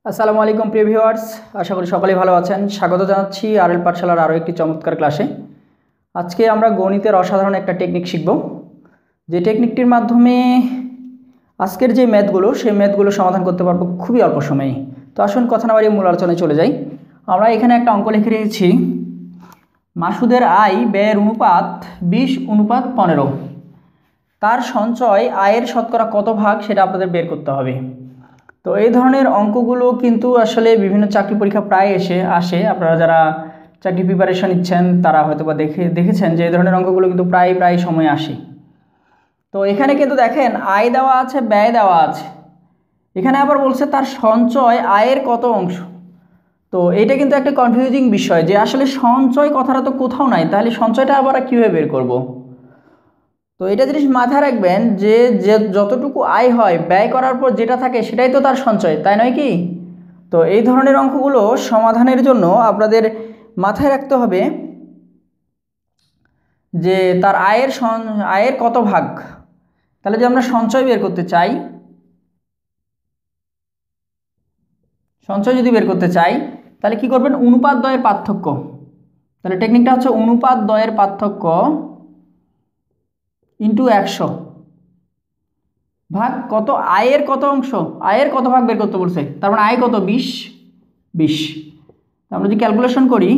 আসসালামু আলাইকুম প্রিয় ভিউয়ার্স, আশা করি সকলেই ভালো আছেন। স্বাগত জানাচ্ছি আরএল পাঠশালার আরও একটি চমৎকার ক্লাসে। আজকে আমরা গণিতের অসাধারণ একটা টেকনিক শিখব, যে টেকনিকটির মাধ্যমে আজকের যে ম্যাথগুলো সেই ম্যাথগুলো সমাধান করতে পারবো খুবই অল্প সময়ে। তো আসুন কথা না বাড়িয়ে মূল আলোচনায় চলে যাই। আমরা এখানে একটা অঙ্ক লিখে রেখেছি, মাসুদের আয় ব্যয়ের অনুপাত 20:15। তার সঞ্চয় আয়ের শতকরা কত ভাগ সেটা আপনাদের বের করতে হবে। তো এই ধরনের অঙ্কগুলো কিন্তু আসলে বিভিন্ন চাকরি পরীক্ষা প্রায় আসে। আপনারা যারা চাকরি প্রিপারেশন নিচ্ছেন তারা হয়তো বা দেখেছেন যে এই ধরনের অঙ্কগুলো কিন্তু প্রায় সময় আসে। তো এখানে কিন্তু দেখেন আয় দেওয়া আছে, ব্যয় দেওয়া আছে, এখানে আবার বলছে তার সঞ্চয় আয়ের কত অংশ। তো এটা কিন্তু একটা কনফিউজিং বিষয় যে আসলে সঞ্চয় কথাটা তো কোথাও নাই, তাহলে সঞ্চয়টা আবার কীভাবে বের করব। তো এটা জিনিস মাথায় রাখবেন যে যতটুকু আয় হয় ব্যয় করার পর যেটা থাকে সেটাই তো তার সঞ্চয়, তাই নয় কি? তো এই ধরনের অঙ্কগুলো সমাধানের জন্য আপনাদের মাথায় রাখতে হবে যে তার আয়ের কত ভাগ। তাহলে যদি আমরা সঞ্চয় বের করতে চাই, সঞ্চয় যদি বের করতে চাই তাহলে কি করবেন, অনুপাত দ্বয়ের পার্থক্য। তাহলে টেকনিকটা হচ্ছে অনুপাত দ্বয়ের পার্থক্য ইন্টু 100 ভাগ কত, আয়ের কত অংশ, আয়ের কত ভাগ বের করতে বলছে। তার মানে আয় কত, 20। আমরা যদি ক্যালকুলেশন করি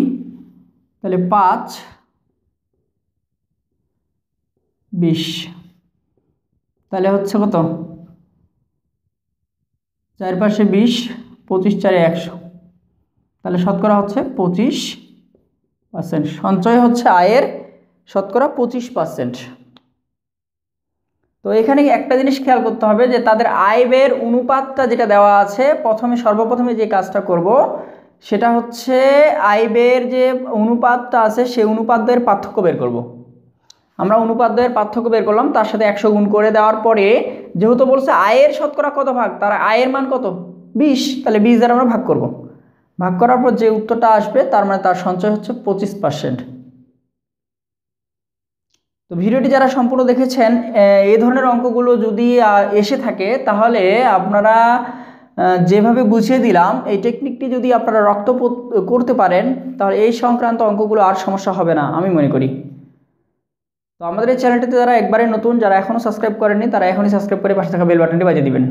তাহলে 5 20, তাহলে হচ্ছে কত, 4 পাশে 20, 25 4 100, তাহলে শতকরা হচ্ছে 25%। সঞ্চয় হচ্ছে আয়ের শতকরা 25%। তো এখানে একটা জিনিস খেয়াল করতে হবে যে তাদের আয় ব্যয়ের অনুপাতটা যেটা দেওয়া আছে, সর্বপ্রথমে যে কাজটা করব সেটা হচ্ছে আয় ব্যয়ের যে অনুপাতটা আছে সেই অনুপাত দ্বয়ের পার্থক্য বের করব। আমরা অনুপাত দ্বয়ের পার্থক্য বের করলাম, তার সাথে 100 গুণ করে দেওয়ার পরে যেহেতু বলছে আয়ের শতকরা কত ভাগ, তার আয়ের মান কত 20, তাহলে 20 দ্বারা আমরা ভাগ করব। ভাগ করার পর যে উত্তরটা আসবে তার মানে তার সঞ্চয় হচ্ছে 25%। তো ভিডিওটি যারা সম্পূর্ণ দেখেছেন, এই ধরনের অঙ্কগুলো যদি এসে থাকে তাহলে আপনারা যেভাবে বুঝিয়ে দিলাম এই টেকনিকটি যদি আপনারা রপ্ত করতে পারেন তাহলে এই সংক্রান্ত অঙ্কগুলো আর সমস্যা হবে না আমি মনে করি। তো আমাদের এই চ্যানেলটিতে যারা একবারে নতুন, যারা এখনও সাবস্ক্রাইব করেননি তারা এখনই সাবস্ক্রাইব করে পাশে থাকা বেল বাটনটি বাজিয়ে দিবেন।